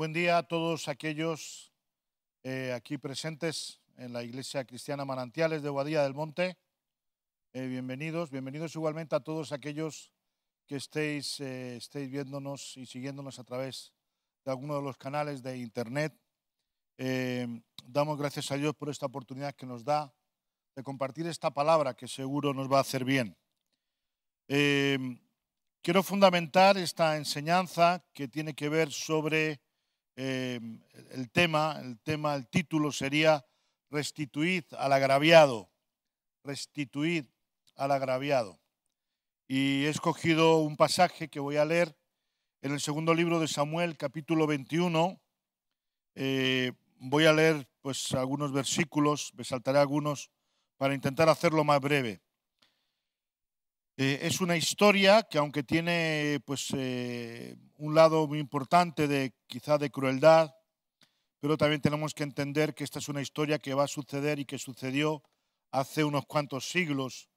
Buen día a todos aquellos aquí presentes en la Iglesia Cristiana Manantiales de Boadilla del Monte. Bienvenidos, bienvenidos igualmente a todos aquellos que estéis viéndonos y siguiéndonos a través de alguno de los canales de internet. Damos gracias a Dios por esta oportunidad que nos da de compartir esta palabra que seguro nos va a hacer bien. Quiero fundamentar esta enseñanza que tiene que ver sobre el título sería restituid al agraviado, restituid al agraviado. Y he escogido un pasaje que voy a leer en el segundo libro de Samuel, capítulo 21. Voy a leer pues algunos versículos, me saltaré algunos para intentar hacerlo más breve. Es una historia que, aunque tiene pues un lado muy importante quizá de crueldad, pero también tenemos que entender que esta es una historia que va a suceder y que sucedió hace unos cuantos siglos,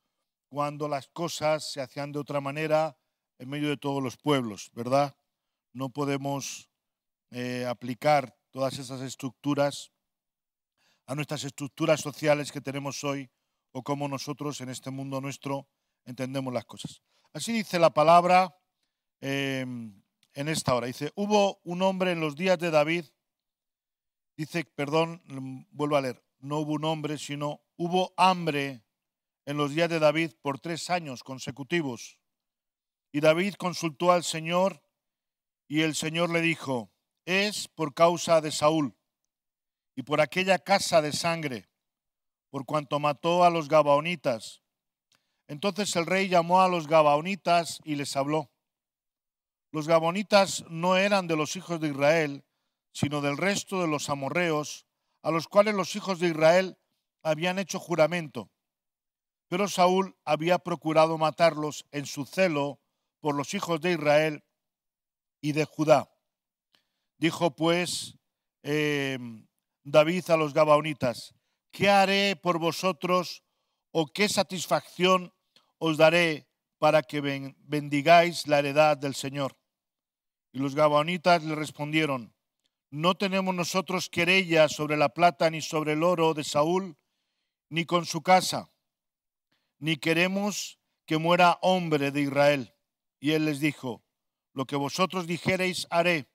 cuando las cosas se hacían de otra manera en medio de todos los pueblos, ¿verdad? No podemos aplicar todas esas estructuras a nuestras estructuras sociales que tenemos hoy o como nosotros en este mundo nuestro entendemos las cosas. Así dice la palabra en esta hora. Dice, hubo un hombre en los días de David, vuelvo a leer, no hubo un hombre, sino hubo hambre en los días de David por 3 años consecutivos. Y David consultó al Señor y el Señor le dijo, es por causa de Saúl y por aquella casa de sangre, por cuanto mató a los gabaonitas. Entonces el rey llamó a los gabaonitas y les habló. Los gabaonitas no eran de los hijos de Israel, sino del resto de los amorreos, a los cuales los hijos de Israel habían hecho juramento. Pero Saúl había procurado matarlos en su celo por los hijos de Israel y de Judá. Dijo pues David a los gabaonitas, ¿qué haré por vosotros o qué satisfacción os daré para que bendigáis la heredad del Señor? Y los gabaonitas le respondieron, no tenemos nosotros querella sobre la plata ni sobre el oro de Saúl, ni con su casa, ni queremos que muera hombre de Israel. Y él les dijo, lo que vosotros dijereis haré.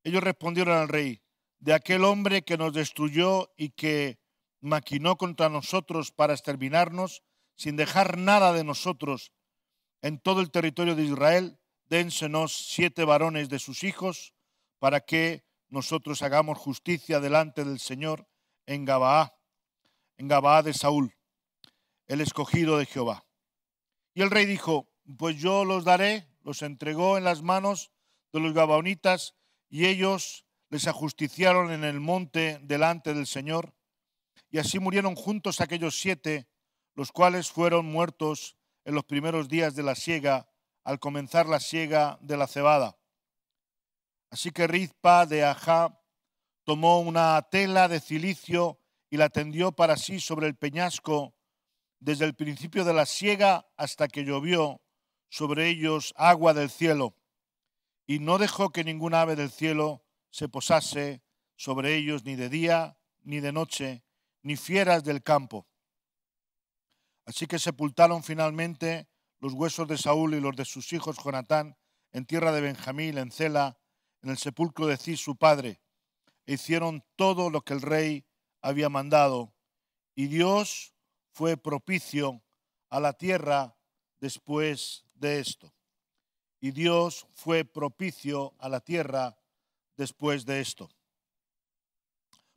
Ellos respondieron al rey, de aquel hombre que nos destruyó y que maquinó contra nosotros para exterminarnos, sin dejar nada de nosotros en todo el territorio de Israel, dénsenos 7 varones de sus hijos, para que nosotros hagamos justicia delante del Señor en Gabaa de Saúl, el escogido de Jehová. Y el rey dijo, pues yo los daré, los entregó en las manos de los gabaonitas, y ellos les ajusticiaron en el monte delante del Señor. Y así murieron juntos aquellos 7, los cuales fueron muertos en los primeros días de la siega, al comenzar la siega de la cebada. Así que Rizpa de Ajá tomó una tela de cilicio y la tendió para sí sobre el peñasco desde el principio de la siega hasta que llovió sobre ellos agua del cielo, y no dejó que ningún ave del cielo se posase sobre ellos ni de día ni de noche, ni fieras del campo. Así que sepultaron finalmente los huesos de Saúl y los de sus hijos Jonatán en tierra de Benjamín, en Cela, en el sepulcro de Cis su padre, e hicieron todo lo que el rey había mandado, y Dios fue propicio a la tierra después de esto. Y Dios fue propicio a la tierra después de esto.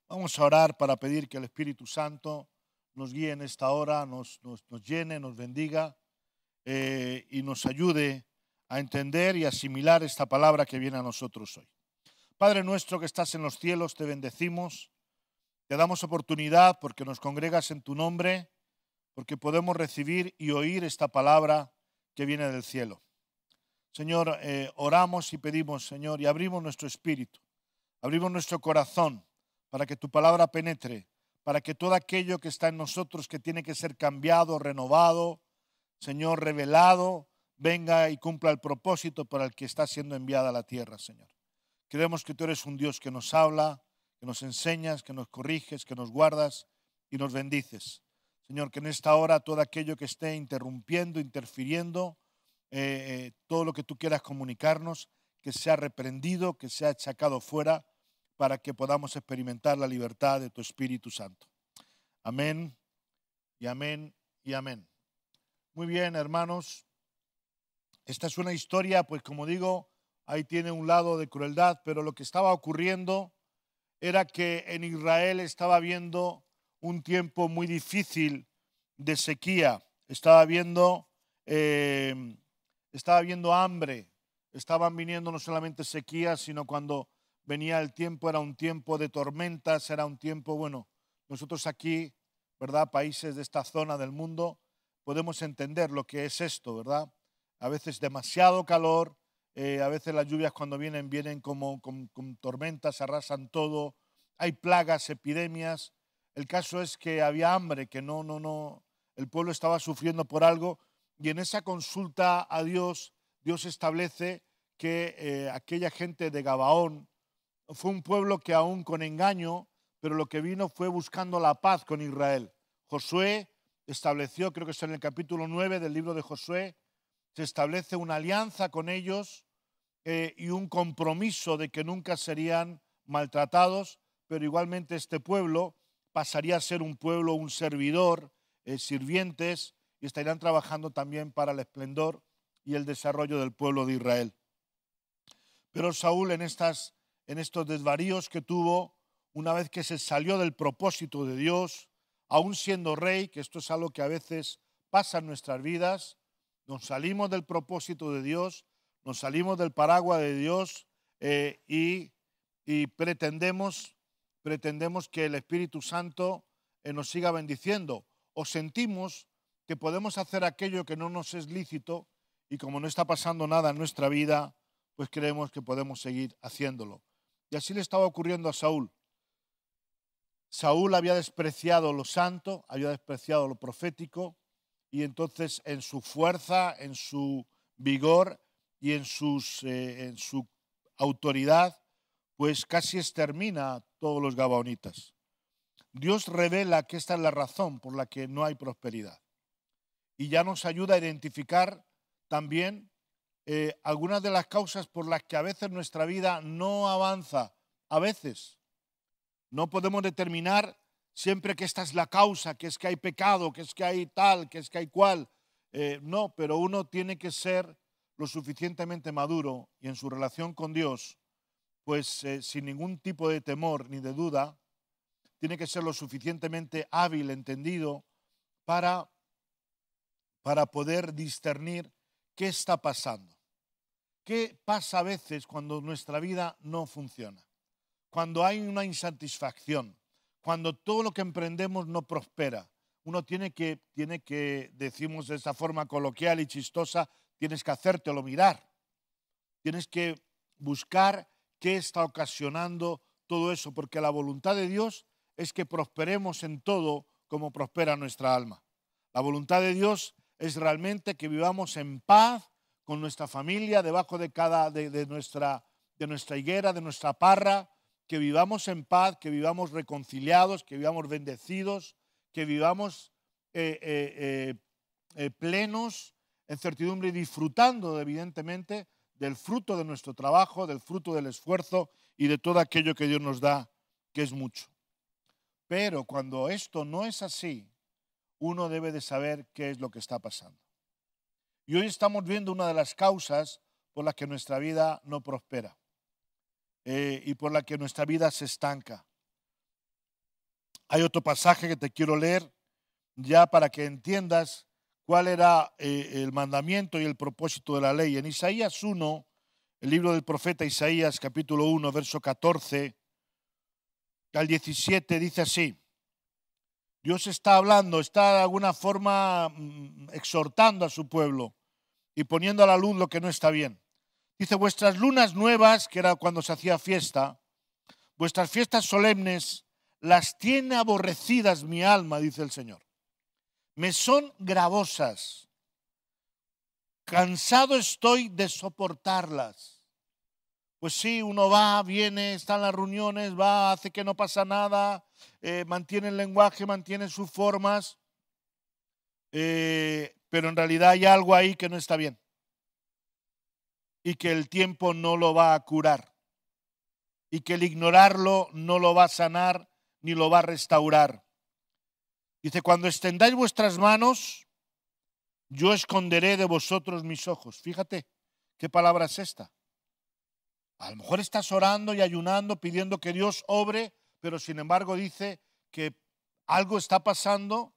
Vamos a orar para pedir que el Espíritu Santo nos guíe en esta hora, nos llene, nos bendiga y nos ayude a entender y asimilar esta palabra que viene a nosotros hoy. Padre nuestro que estás en los cielos, te bendecimos, te damos oportunidad porque nos congregas en tu nombre, porque podemos recibir y oír esta palabra que viene del cielo. Señor, oramos y pedimos, Señor, y abrimos nuestro espíritu, abrimos nuestro corazón para que tu palabra penetre, para que todo aquello que está en nosotros que tiene que ser cambiado, renovado, Señor, revelado, venga y cumpla el propósito para el que está siendo enviada a la tierra, Señor. Creemos que tú eres un Dios que nos habla, que nos enseñas, que nos corriges, que nos guardas y nos bendices. Señor, que en esta hora todo aquello que esté interrumpiendo, interfiriendo, todo lo que tú quieras comunicarnos, que sea reprendido, que sea echacado fuera, para que podamos experimentar la libertad de tu Espíritu Santo. Amén y amén y amén. Muy bien, hermanos. Esta es una historia, pues como digo, ahí tiene un lado de crueldad, pero lo que estaba ocurriendo era que en Israel estaba habiendo un tiempo muy difícil de sequía. Estaba habiendo hambre. Estaban viniendo no solamente sequías, sino cuando venía el tiempo, era un tiempo de tormentas, era un tiempo, bueno, nosotros aquí, ¿verdad? Países de esta zona del mundo, podemos entender lo que es esto, ¿verdad? A veces demasiado calor, a veces las lluvias cuando vienen como con tormentas, arrasan todo, hay plagas, epidemias. El caso es que había hambre, que el pueblo estaba sufriendo por algo, y en esa consulta a Dios, Dios establece que aquella gente de Gabaón fue un pueblo que aún con engaño, pero lo que vino fue buscando la paz con Israel. Josué estableció, creo que es en el capítulo 9 del libro de Josué, se establece una alianza con ellos y un compromiso de que nunca serían maltratados, pero igualmente este pueblo pasaría a ser un pueblo, un servidor, sirvientes, y estarían trabajando también para el esplendor y el desarrollo del pueblo de Israel. Pero Saúl en estos desvaríos que tuvo, una vez que se salió del propósito de Dios, aún siendo rey, que esto es algo que a veces pasa en nuestras vidas, nos salimos del propósito de Dios, nos salimos del paraguas de Dios y pretendemos que el Espíritu Santo nos siga bendiciendo, o sentimos que podemos hacer aquello que no nos es lícito y como no está pasando nada en nuestra vida, pues creemos que podemos seguir haciéndolo. Y así le estaba ocurriendo a Saúl. Saúl había despreciado lo santo, había despreciado lo profético, y entonces en su fuerza, en su vigor y en su autoridad, pues casi extermina a todos los gabaonitas. Dios revela que esta es la razón por la que no hay prosperidad. Y ya nos ayuda a identificar también algunas de las causas por las que a veces nuestra vida no avanza. A veces no podemos determinar siempre que esta es la causa, que es que hay pecado, que es que hay tal, que es que hay cual. No, pero uno tiene que ser lo suficientemente maduro y en su relación con Dios, pues sin ningún tipo de temor ni de duda, tiene que ser lo suficientemente hábil, entendido, para poder discernir qué está pasando. ¿Qué pasa a veces cuando nuestra vida no funciona? Cuando hay una insatisfacción, cuando todo lo que emprendemos no prospera. Uno tiene que, decimos de esa forma coloquial y chistosa, tienes que hacértelo mirar. Tienes que buscar qué está ocasionando todo eso, porque la voluntad de Dios es que prosperemos en todo como prospera nuestra alma. La voluntad de Dios es realmente que vivamos en paz con nuestra familia, debajo de nuestra higuera, de nuestra parra, que vivamos en paz, que vivamos reconciliados, que vivamos bendecidos, que vivamos plenos, en certidumbre y disfrutando, evidentemente, del fruto de nuestro trabajo, del fruto del esfuerzo y de todo aquello que Dios nos da, que es mucho. Pero cuando esto no es así, uno debe de saber qué es lo que está pasando. Y hoy estamos viendo una de las causas por las que nuestra vida no prospera y por la que nuestra vida se estanca. Hay otro pasaje que te quiero leer ya para que entiendas cuál era el mandamiento y el propósito de la ley. En Isaías 1, el libro del profeta Isaías, capítulo 1, verso 14 al 17, dice así. Dios está hablando, está de alguna forma exhortando a su pueblo y poniendo a la luz lo que no está bien. Dice, vuestras lunas nuevas, que era cuando se hacía fiesta, vuestras fiestas solemnes, las tiene aborrecidas mi alma, dice el Señor. Me son gravosas. Cansado estoy de soportarlas. Pues sí, uno va, viene, está en las reuniones, va, hace que no pasa nada, mantiene el lenguaje, mantiene sus formas, pero en realidad hay algo ahí que no está bien y que el tiempo no lo va a curar y que el ignorarlo no lo va a sanar ni lo va a restaurar. Dice, cuando extendáis vuestras manos, yo esconderé de vosotros mis ojos. Fíjate, ¿qué palabra es esta? A lo mejor estás orando y ayunando, pidiendo que Dios obre, pero sin embargo dice que algo está pasando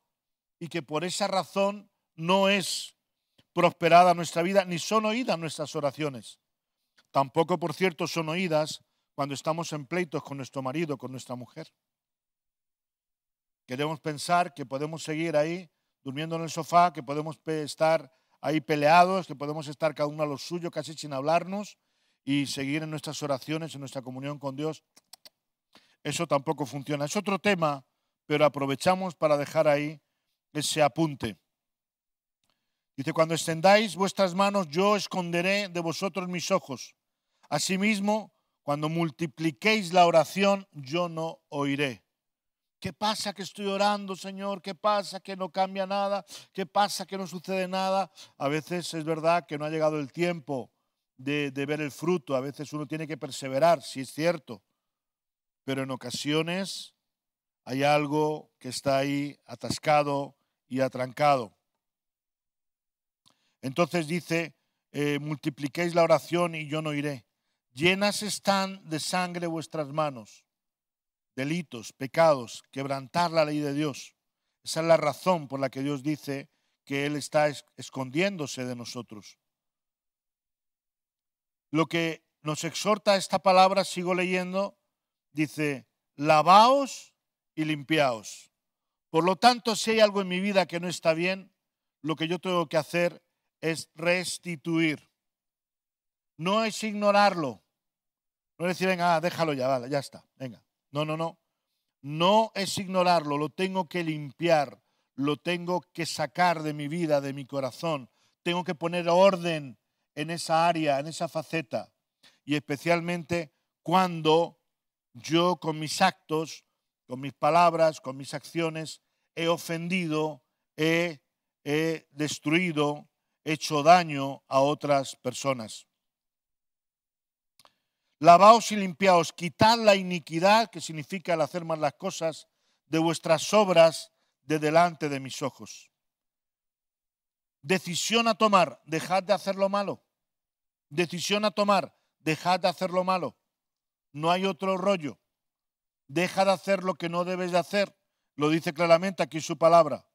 y que por esa razón no es prosperada nuestra vida, ni son oídas nuestras oraciones. Tampoco, por cierto, son oídas cuando estamos en pleitos con nuestro marido, con nuestra mujer. Queremos pensar que podemos seguir ahí durmiendo en el sofá, que podemos estar ahí peleados, que podemos estar cada uno a lo suyo, casi sin hablarnos, y seguir en nuestras oraciones, en nuestra comunión con Dios. Eso tampoco funciona. Es otro tema, pero aprovechamos para dejar ahí ese apunte. Dice, cuando extendáis vuestras manos, yo esconderé de vosotros mis ojos. Asimismo, cuando multipliquéis la oración, yo no oiré. ¿Qué pasa que estoy orando, Señor? ¿Qué pasa que no cambia nada? ¿Qué pasa que no sucede nada? A veces es verdad que no ha llegado el tiempo de ver el fruto. A veces uno tiene que perseverar, sí es cierto. Pero en ocasiones hay algo que está ahí atascado y atrancado. Entonces dice, multipliquéis la oración y yo no iré. Llenas están de sangre vuestras manos. Delitos, pecados, quebrantar la ley de Dios. Esa es la razón por la que Dios dice que Él está escondiéndose de nosotros. Lo que nos exhorta esta palabra, sigo leyendo, dice, lavaos y limpiaos. Por lo tanto, si hay algo en mi vida que no está bien, lo que yo tengo que hacer es restituir. No es ignorarlo. No es decir, venga, déjalo ya, vale, ya está, venga. No, no, no. No es ignorarlo, lo tengo que limpiar, lo tengo que sacar de mi vida, de mi corazón. Tengo que poner orden en esa área, en esa faceta. Y especialmente cuando yo con mis actos, con mis palabras, con mis acciones, he ofendido, he destruido, he hecho daño a otras personas. Lavaos y limpiaos, quitad la iniquidad, que significa el hacer mal las cosas, de vuestras obras de delante de mis ojos. Decisión a tomar, dejad de hacer lo malo. Decisión a tomar, dejad de hacer lo malo. No hay otro rollo. Deja de hacer lo que no debes de hacer. Lo dice claramente aquí su palabra.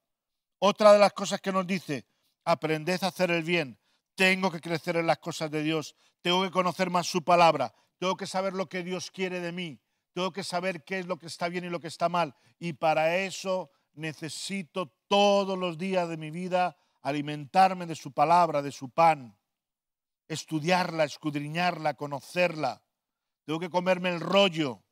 Otra de las cosas que nos dice, aprended a hacer el bien. Tengo que crecer en las cosas de Dios. Tengo que conocer más su palabra. Tengo que saber lo que Dios quiere de mí. Tengo que saber qué es lo que está bien y lo que está mal. Y para eso necesito todos los días de mi vida alimentarme de su palabra, de su pan. Estudiarla, escudriñarla, conocerla. Tengo que comerme el rollo.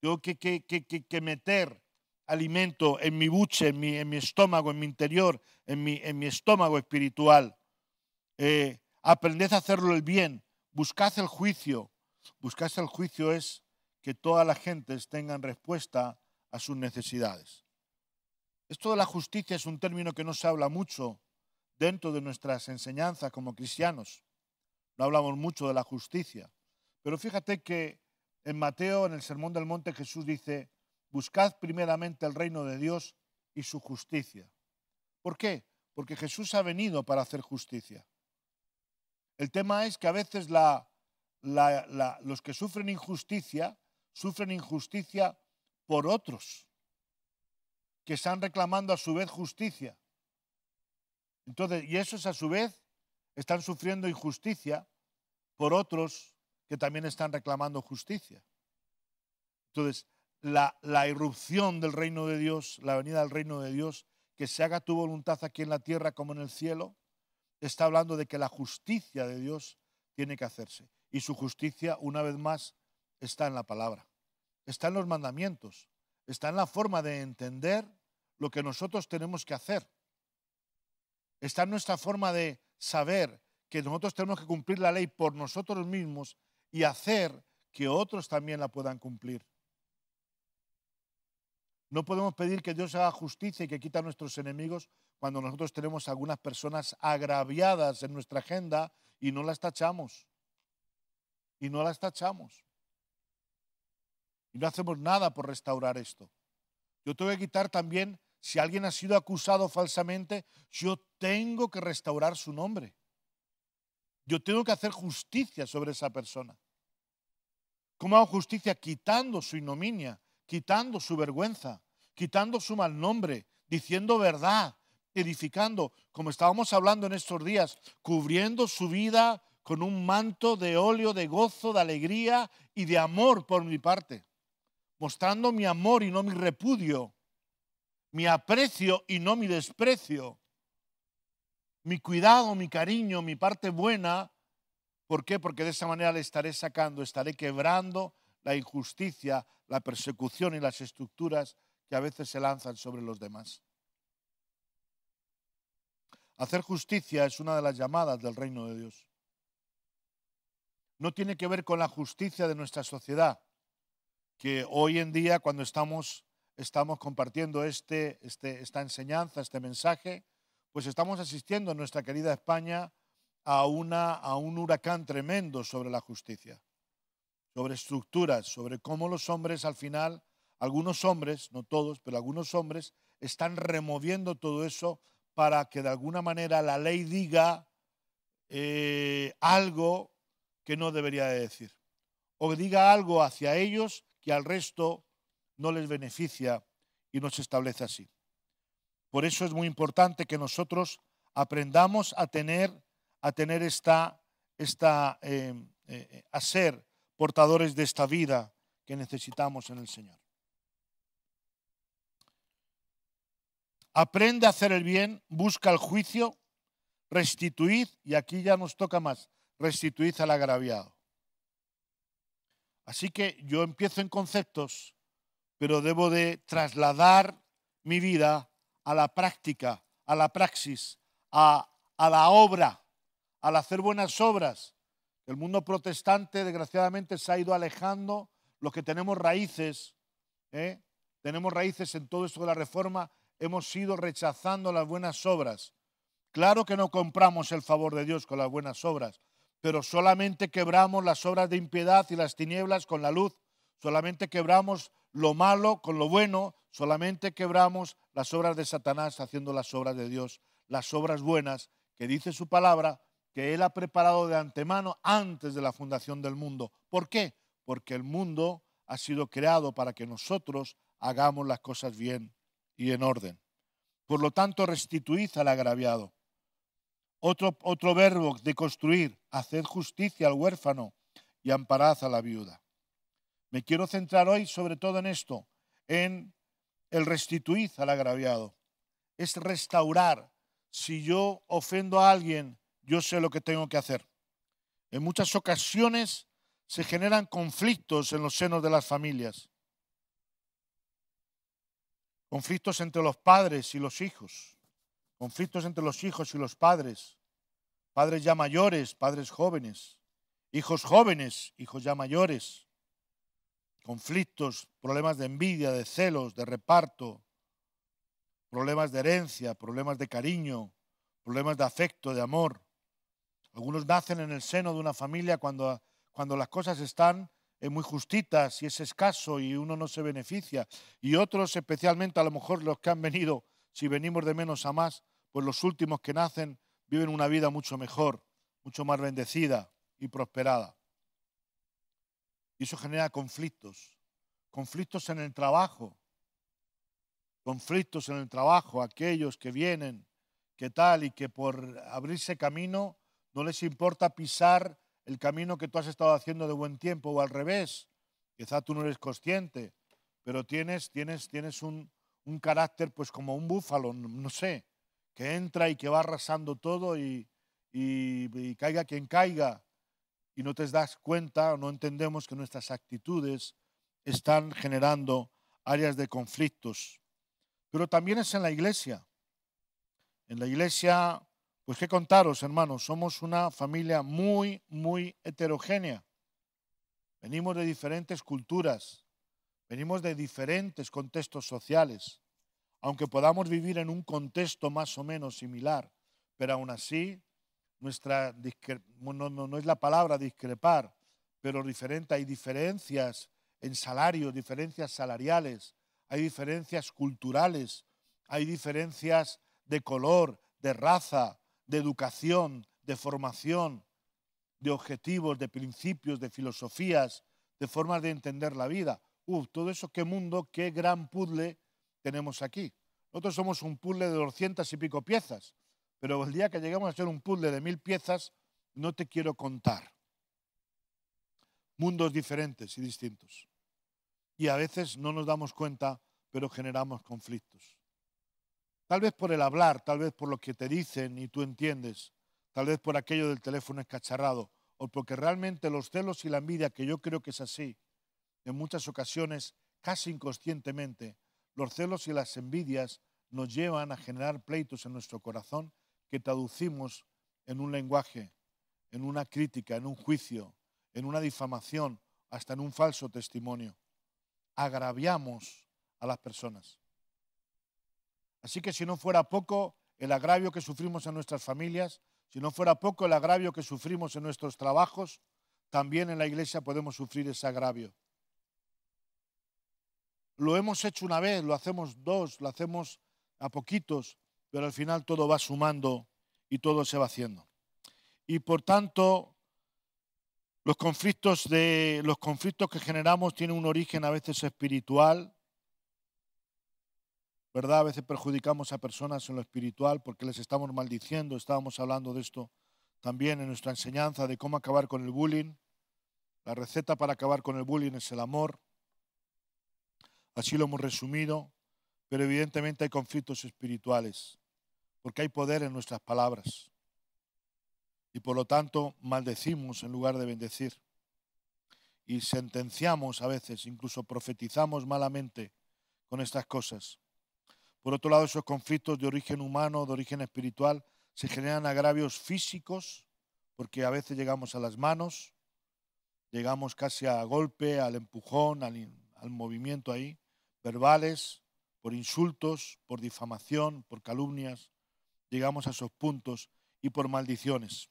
Tengo que meter alimento en mi buche, en mi estómago, en mi interior, en mi estómago espiritual. Aprended a hacerlo el bien. Buscad el juicio. Buscad el juicio es que todas las gentes tengan respuesta a sus necesidades. Esto de la justicia es un término que no se habla mucho dentro de nuestras enseñanzas como cristianos. No hablamos mucho de la justicia. Pero fíjate que en Mateo, en el Sermón del Monte, Jesús dice, buscad primeramente el reino de Dios y su justicia. ¿Por qué? Porque Jesús ha venido para hacer justicia. El tema es que a veces los que sufren injusticia por otros, que están reclamando a su vez justicia. Entonces, y esos a su vez están sufriendo injusticia por otros que también están reclamando justicia. Entonces, la irrupción del reino de Dios, la venida del reino de Dios, que se haga tu voluntad aquí en la tierra como en el cielo, está hablando de que la justicia de Dios tiene que hacerse. Y su justicia, una vez más, está en la palabra, está en los mandamientos, está en la forma de entender lo que nosotros tenemos que hacer. Está en nuestra forma de saber que nosotros tenemos que cumplir la ley por nosotros mismos y hacer que otros también la puedan cumplir. No podemos pedir que Dios haga justicia y que quita a nuestros enemigos cuando nosotros tenemos algunas personas agraviadas en nuestra agenda y no las tachamos. Y no las tachamos. Y no hacemos nada por restaurar esto. Yo tengo que quitar también, si alguien ha sido acusado falsamente, yo tengo que restaurar su nombre. Yo tengo que hacer justicia sobre esa persona. ¿Cómo hago justicia? Quitando su ignominia, quitando su vergüenza, quitando su mal nombre, diciendo verdad, edificando, como estábamos hablando en estos días, cubriendo su vida con un manto de óleo, de gozo, de alegría y de amor por mi parte, mostrando mi amor y no mi repudio, mi aprecio y no mi desprecio, mi cuidado, mi cariño, mi parte buena. ¿Por qué? Porque de esa manera le estaré sacando, estaré quebrando la injusticia, la persecución y las estructuras que a veces se lanzan sobre los demás. Hacer justicia es una de las llamadas del reino de Dios. No tiene que ver con la justicia de nuestra sociedad, que hoy en día cuando estamos compartiendo esta enseñanza, este mensaje, pues estamos asistiendo en nuestra querida España a un huracán tremendo sobre la justicia, sobre estructuras, sobre cómo los hombres al final, algunos hombres, no todos, pero algunos hombres están removiendo todo eso para que de alguna manera la ley diga algo que no debería de decir, o diga algo hacia ellos que al resto no les beneficia y no se establece así. Por eso es muy importante que nosotros aprendamos a ser portadores de esta vida que necesitamos en el Señor. Aprende a hacer el bien, busca el juicio, restituid, y aquí ya nos toca más, restituid al agraviado. Así que yo empiezo en conceptos, pero debo de trasladar mi vida a la práctica, a la praxis, a la obra, al hacer buenas obras. El mundo protestante, desgraciadamente, se ha ido alejando. Los que tenemos raíces en todo esto de la reforma, hemos ido rechazando las buenas obras. Claro que no compramos el favor de Dios con las buenas obras, pero solamente quebramos las obras de impiedad y las tinieblas con la luz. Solamente quebramos lo malo con lo bueno, solamente quebramos las obras de Satanás haciendo las obras de Dios, las obras buenas que dice su palabra, que Él ha preparado de antemano antes de la fundación del mundo. ¿Por qué? Porque el mundo ha sido creado para que nosotros hagamos las cosas bien y en orden. Por lo tanto, restituid al agraviado. Otro verbo de construir, haced justicia al huérfano y amparad a la viuda. Me quiero centrar hoy sobre todo en esto, en el restituir al agraviado. Es restaurar. Si yo ofendo a alguien, yo sé lo que tengo que hacer. En muchas ocasiones se generan conflictos en los senos de las familias. Conflictos entre los padres y los hijos. Conflictos entre los hijos y los padres. Padres ya mayores, padres jóvenes. Hijos jóvenes, hijos ya mayores. Conflictos, problemas de envidia, de celos, de reparto, problemas de herencia, problemas de cariño, problemas de afecto, de amor. Algunos nacen en el seno de una familia cuando las cosas están muy justitas y es escaso y uno no se beneficia. Y otros, especialmente a lo mejor los que han venido, si venimos de menos a más, pues los últimos que nacen viven una vida mucho mejor, mucho más bendecida y prosperada. Y eso genera conflictos. Conflictos en el trabajo. Conflictos en el trabajo. Aquellos que vienen, que tal, y que por abrirse camino no les importa pisar el camino que tú has estado haciendo de buen tiempo, o al revés. Quizá tú no eres consciente, pero tienes un carácter pues como un búfalo, no sé, que entra y que va arrasando todo y caiga quien caiga. Y no te das cuenta o no entendemos que nuestras actitudes están generando áreas de conflictos. Pero también es en la iglesia. En la iglesia, pues qué contaros, hermanos, somos una familia muy, muy heterogénea. venimos de diferentes culturas, venimos de diferentes contextos sociales, aunque podamos vivir en un contexto más o menos similar, pero aún así, no es la palabra discrepar, pero diferente, hay diferencias en salarios, diferencias salariales, hay diferencias culturales, hay diferencias de color, de raza, de educación, de formación, de objetivos, de principios, de filosofías, de formas de entender la vida. Todo eso, qué mundo, qué gran puzzle tenemos aquí. Nosotros somos un puzzle de 200 y pico piezas, pero el día que lleguemos a ser un puzzle de 1000 piezas, no te quiero contar. Mundos diferentes y distintos. Y a veces no nos damos cuenta, pero generamos conflictos. Tal vez por el hablar, tal vez por lo que te dicen y tú entiendes, tal vez por aquello del teléfono escacharrado, o porque realmente los celos y la envidia, que yo creo que es así, en muchas ocasiones, casi inconscientemente, los celos y las envidias nos llevan a generar pleitos en nuestro corazón que traducimos en un lenguaje, en una crítica, en un juicio, en una difamación, hasta en un falso testimonio. Agraviamos a las personas. Así que si no fuera poco el agravio que sufrimos en nuestras familias, si no fuera poco el agravio que sufrimos en nuestros trabajos, también en la iglesia podemos sufrir ese agravio. Lo hemos hecho una vez, lo hacemos dos, lo hacemos a poquitos, pero al final todo va sumando y todo se va haciendo. Y por tanto, los conflictos que generamos tienen un origen a veces espiritual, ¿verdad? A veces perjudicamos a personas en lo espiritual porque les estamos maldiciendo. Estábamos hablando de esto también en nuestra enseñanza de cómo acabar con el bullying. La receta para acabar con el bullying es el amor. Así lo hemos resumido, pero evidentemente hay conflictos espirituales porque hay poder en nuestras palabras y por lo tanto maldecimos en lugar de bendecir y sentenciamos a veces, incluso profetizamos malamente con estas cosas. Por otro lado, esos conflictos de origen humano, de origen espiritual, se generan agravios físicos, porque a veces llegamos a las manos, llegamos casi a golpe, al empujón, al movimiento ahí, verbales, por insultos, por difamación, por calumnias, llegamos a esos puntos y por maldiciones.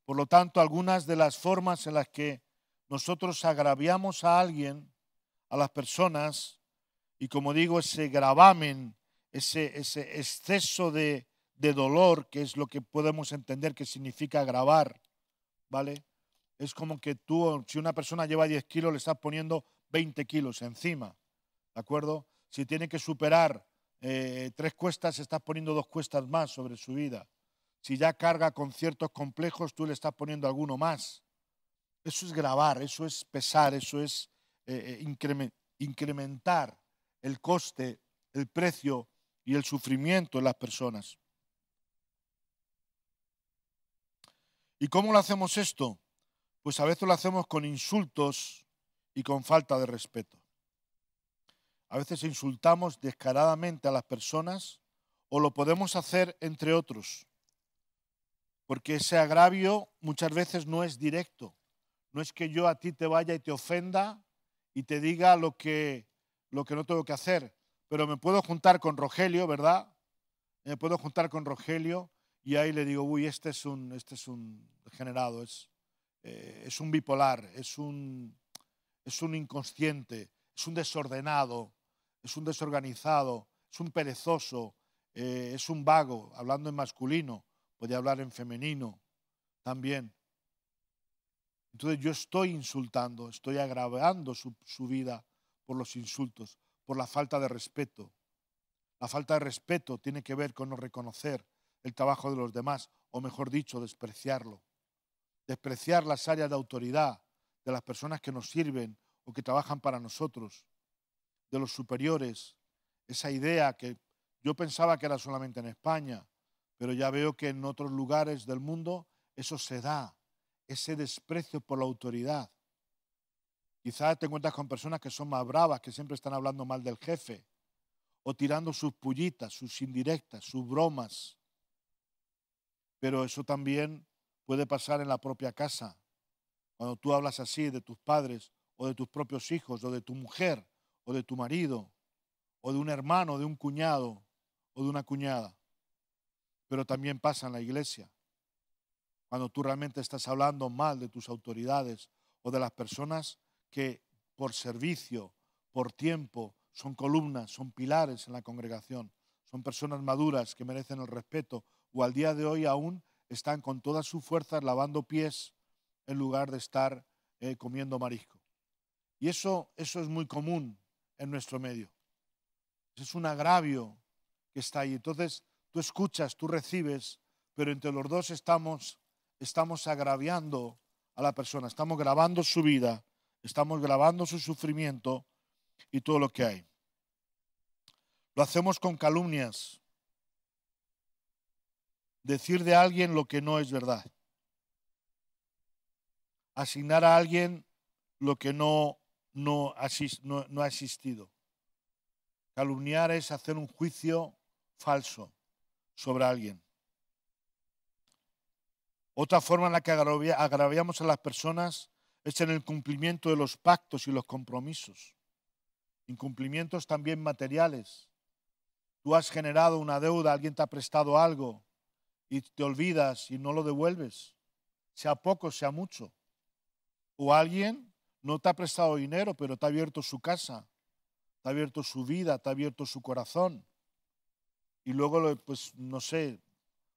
Por lo tanto, algunas de las formas en las que nosotros agraviamos a alguien, a las personas, y como digo, ese gravamen, ese exceso de dolor, que es lo que podemos entender que significa agravar, ¿vale? Es como que tú, si una persona lleva 10 kilos, le estás poniendo 20 kilos encima, ¿de acuerdo? Si tiene que superar 3 cuestas, estás poniendo 2 cuestas más sobre su vida. Si ya carga con ciertos complejos, tú le estás poniendo alguno más. Eso es gravar, eso es pesar, eso es incrementar el coste, el precio y el sufrimiento en las personas. ¿Y cómo lo hacemos esto? Pues a veces lo hacemos con insultos y con falta de respeto. A veces insultamos descaradamente a las personas o lo podemos hacer entre otros, porque ese agravio muchas veces no es directo. No es que yo a ti te vaya y te ofenda y te diga lo que no tengo que hacer, pero me puedo juntar con Rogelio, ¿verdad? Me puedo juntar con Rogelio y ahí le digo, uy, este es un degenerado, es un bipolar, es un inconsciente, es un desordenado, es un desorganizado, es un perezoso, es un vago, hablando en masculino, puede hablar en femenino también. Entonces yo estoy insultando, estoy agravando su vida por los insultos, por la falta de respeto. La falta de respeto tiene que ver con no reconocer el trabajo de los demás, o mejor dicho, despreciarlo. Despreciar las áreas de autoridad de las personas que nos sirven o que trabajan para nosotros, de los superiores. Esa idea que yo pensaba que era solamente en España, pero ya veo que en otros lugares del mundo eso se da, ese desprecio por la autoridad. Quizás te encuentras con personas que son más bravas, que siempre están hablando mal del jefe, o tirando sus pullitas, sus indirectas, sus bromas. Pero eso también puede pasar en la propia casa. Cuando tú hablas así de tus padres o de tus propios hijos o de tu mujer o de tu marido o de un hermano, de un cuñado o de una cuñada. Pero también pasa en la iglesia. Cuando tú realmente estás hablando mal de tus autoridades o de las personas que por servicio, por tiempo, son columnas, son pilares en la congregación, son personas maduras que merecen el respeto o al día de hoy aún están con todas sus fuerzas lavando pies en lugar de estar comiendo marisco. Y eso es muy común en nuestro medio. Es un agravio que está ahí. Entonces tú escuchas, tú recibes, pero entre los dos estamos agraviando a la persona, estamos grabando su vida, estamos grabando su sufrimiento y todo lo que hay. Lo hacemos con calumnias, decir de alguien lo que no es verdad, asignar a alguien lo que no ha existido. Calumniar es hacer un juicio falso sobre alguien. Otra forma en la que agraviamos a las personas es en el cumplimiento de los pactos y los compromisos. Incumplimientos también materiales. Tú has generado una deuda, alguien te ha prestado algo y te olvidas y no lo devuelves, sea poco, sea mucho. O alguien no te ha prestado dinero, pero te ha abierto su casa, te ha abierto su vida, te ha abierto su corazón. Y luego, pues, no sé,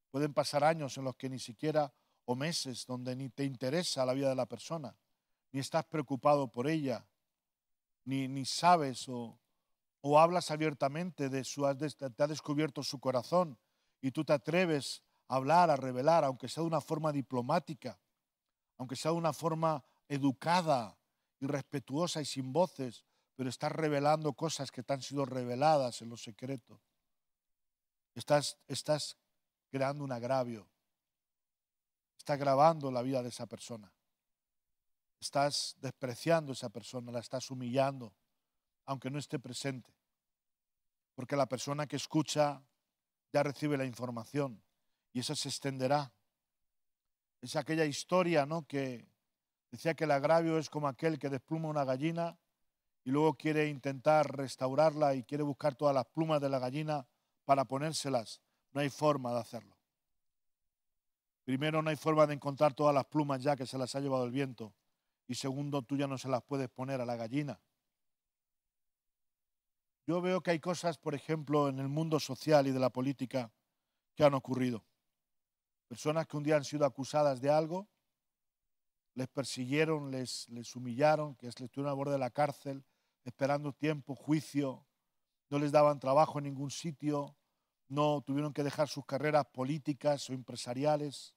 pueden pasar años en los que ni siquiera, o meses, donde ni te interesa la vida de la persona, ni estás preocupado por ella, ni sabes o hablas abiertamente te ha descubierto su corazón y tú te atreves a hablar, a revelar, aunque sea de una forma diplomática, aunque sea de una forma educada y respetuosa y sin voces, pero estás revelando cosas que te han sido reveladas en lo secreto. Estás creando un agravio. Estás grabando la vida de esa persona. Estás despreciando a esa persona, la estás humillando, aunque no esté presente. Porque la persona que escucha ya recibe la información y eso se extenderá. Es aquella historia, ¿no?, que decía que el agravio es como aquel que despluma una gallina y luego quiere intentar restaurarla y quiere buscar todas las plumas de la gallina para ponérselas. No hay forma de hacerlo. Primero, no hay forma de encontrar todas las plumas ya que se las ha llevado el viento. Y segundo, tú ya no se las puedes poner a la gallina. Yo veo que hay cosas, por ejemplo, en el mundo social y de la política que han ocurrido. Personas que un día han sido acusadas de algo, les persiguieron, les humillaron, que les estuvieron a borde de la cárcel, esperando tiempo, juicio, no les daban trabajo en ningún sitio, no tuvieron que dejar sus carreras políticas o empresariales,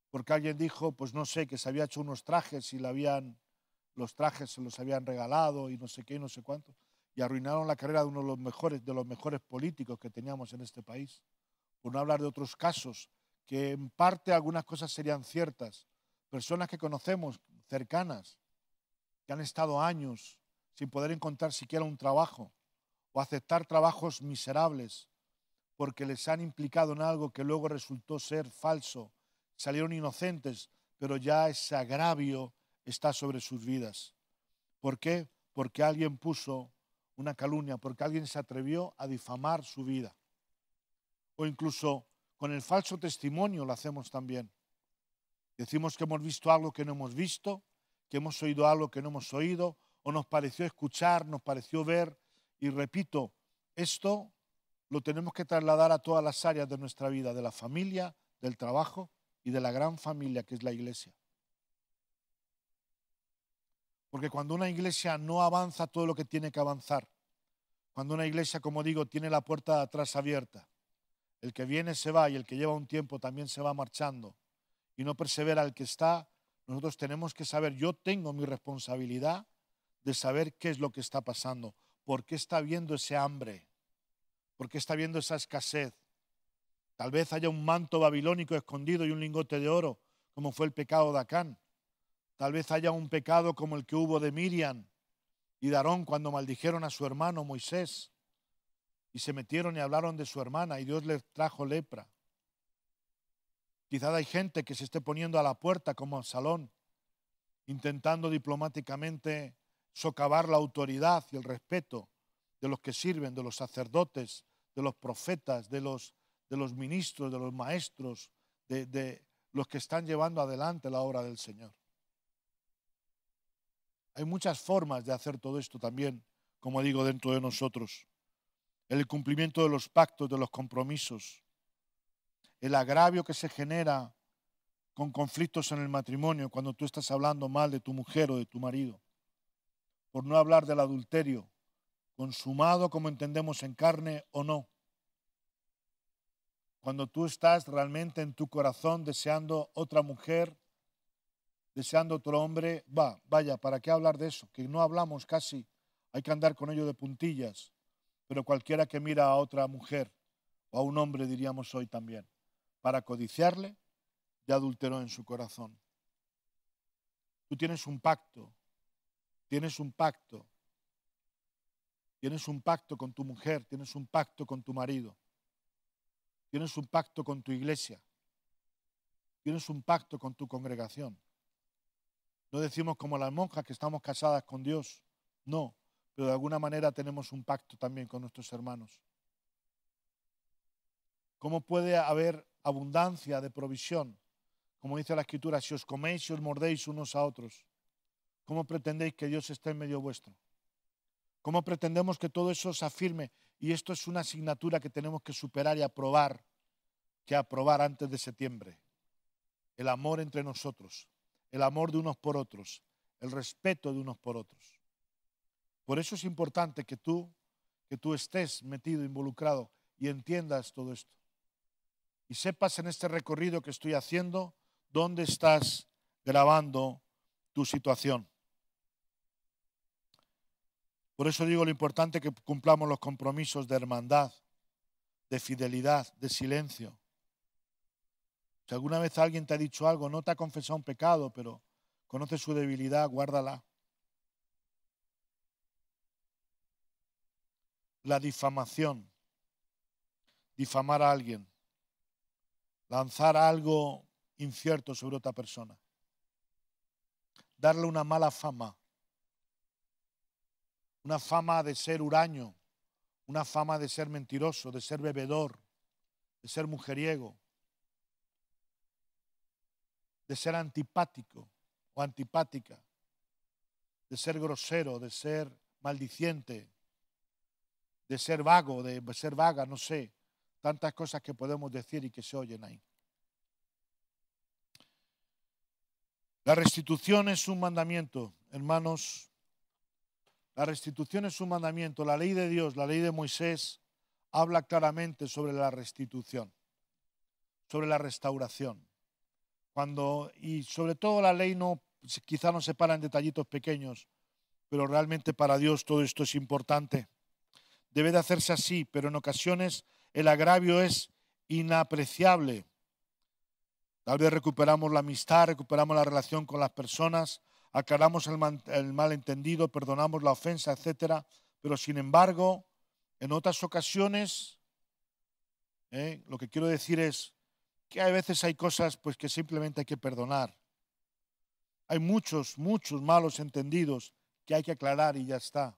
porque alguien dijo, pues no sé, que se había hecho unos trajes y los trajes se los habían regalado y no sé qué y no sé cuánto, y arruinaron la carrera de uno de los mejores políticos que teníamos en este país. Por no hablar de otros casos, que en parte algunas cosas serían ciertas. Personas que conocemos, cercanas, que han estado años sin poder encontrar siquiera un trabajo o aceptar trabajos miserables porque les han implicado en algo que luego resultó ser falso. Salieron inocentes, pero ya ese agravio está sobre sus vidas. ¿Por qué? Porque alguien puso una calumnia, porque alguien se atrevió a difamar su vida. O incluso con el falso testimonio lo hacemos también. Decimos que hemos visto algo que no hemos visto, que hemos oído algo que no hemos oído, o nos pareció escuchar, nos pareció ver. Y repito, esto lo tenemos que trasladar a todas las áreas de nuestra vida, de la familia, del trabajo y de la gran familia que es la iglesia. Porque cuando una iglesia no avanza todo lo que tiene que avanzar, cuando una iglesia, como digo, tiene la puerta de atrás abierta, el que viene se va y el que lleva un tiempo también se va marchando y no persevera el que está, nosotros tenemos que saber, yo tengo mi responsabilidad de saber qué es lo que está pasando, por qué está habiendo ese hambre, por qué está habiendo esa escasez. Tal vez haya un manto babilónico escondido y un lingote de oro, como fue el pecado de Acán. Tal vez haya un pecado como el que hubo de Miriam y de Aarón cuando maldijeron a su hermano Moisés y se metieron y hablaron de su hermana y Dios les trajo lepra. Quizás hay gente que se esté poniendo a la puerta como Absalón intentando diplomáticamente socavar la autoridad y el respeto de los que sirven, de los sacerdotes, de los profetas, de los ministros, de los maestros, de los que están llevando adelante la obra del Señor. Hay muchas formas de hacer todo esto también, como digo, dentro de nosotros. El cumplimiento de los pactos, de los compromisos, el agravio que se genera con conflictos en el matrimonio cuando tú estás hablando mal de tu mujer o de tu marido. Por no hablar del adulterio, consumado como entendemos en carne o no. Cuando tú estás realmente en tu corazón deseando otra mujer, deseando otro hombre, vaya, ¿para qué hablar de eso? Que no hablamos casi, hay que andar con ello de puntillas, pero cualquiera que mira a otra mujer o a un hombre, diríamos hoy también, para codiciarle, ya adulteró en su corazón. Tú tienes un pacto, tienes un pacto con tu mujer, tienes un pacto con tu marido, tienes un pacto con tu iglesia, tienes un pacto con tu congregación. No decimos como las monjas que estamos casadas con Dios, no, pero de alguna manera tenemos un pacto también con nuestros hermanos. ¿Cómo puede haber abundancia de provisión? Como dice la Escritura, si os coméis y os mordéis unos a otros, ¿cómo pretendéis que Dios esté en medio vuestro? ¿Cómo pretendemos que todo eso se afirme? Y esto es una asignatura que tenemos que superar y aprobar antes de septiembre. El amor entre nosotros, el amor de unos por otros, el respeto de unos por otros. Por eso es importante que tú estés metido, involucrado y entiendas todo esto. Y sepas en este recorrido que estoy haciendo dónde estás grabando tu situación. Por eso digo lo importante que cumplamos los compromisos de hermandad, de fidelidad, de silencio. Si alguna vez alguien te ha dicho algo, no te ha confesado un pecado, pero conoce su debilidad, guárdala. La difamación, difamar a alguien, lanzar algo incierto sobre otra persona, darle una mala fama, una fama de ser huraño, una fama de ser mentiroso, de ser bebedor, de ser mujeriego, de ser antipático o antipática, de ser grosero, de ser maldiciente, de ser vago, de ser vaga, no sé, tantas cosas que podemos decir y que se oyen ahí. La restitución es un mandamiento, hermanos. La restitución es un mandamiento. La ley de Dios, la ley de Moisés, habla claramente sobre la restitución, sobre la restauración. Y sobre todo la ley quizá no se para en detallitos pequeños, pero realmente para Dios todo esto es importante. Debe de hacerse así, pero en ocasiones el agravio es inapreciable. Tal vez recuperamos la amistad, recuperamos la relación con las personas, aclaramos el malentendido, perdonamos la ofensa, etc. Pero sin embargo, en otras ocasiones, lo que quiero decir es que a veces hay cosas pues, que simplemente hay que perdonar. Hay muchos malos entendidos que hay que aclarar y ya está.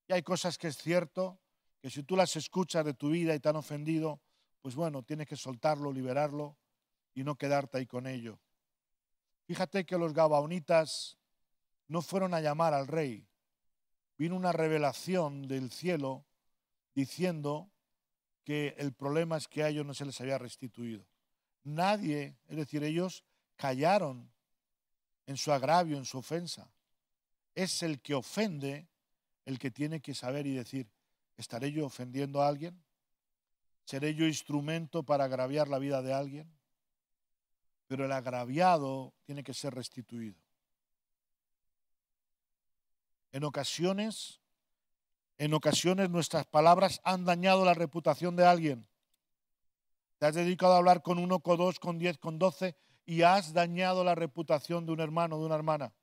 Y hay cosas que es cierto, que si tú las escuchas de tu vida y te han ofendido, pues bueno, tienes que soltarlo, liberarlo y no quedarte ahí con ello. Fíjate que los gabaonitas no fueron a llamar al rey. Vino una revelación del cielo diciendo que el problema es que a ellos no se les había restituido. Nadie, es decir, ellos callaron en su agravio, en su ofensa. Es el que ofende el que tiene que saber y decir, ¿estaré yo ofendiendo a alguien? ¿Seré yo instrumento para agraviar la vida de alguien? Pero el agraviado tiene que ser restituido. En ocasiones nuestras palabras han dañado la reputación de alguien. Te has dedicado a hablar con 1, con 2, con 10, con 12 y has dañado la reputación de un hermano, de una hermana.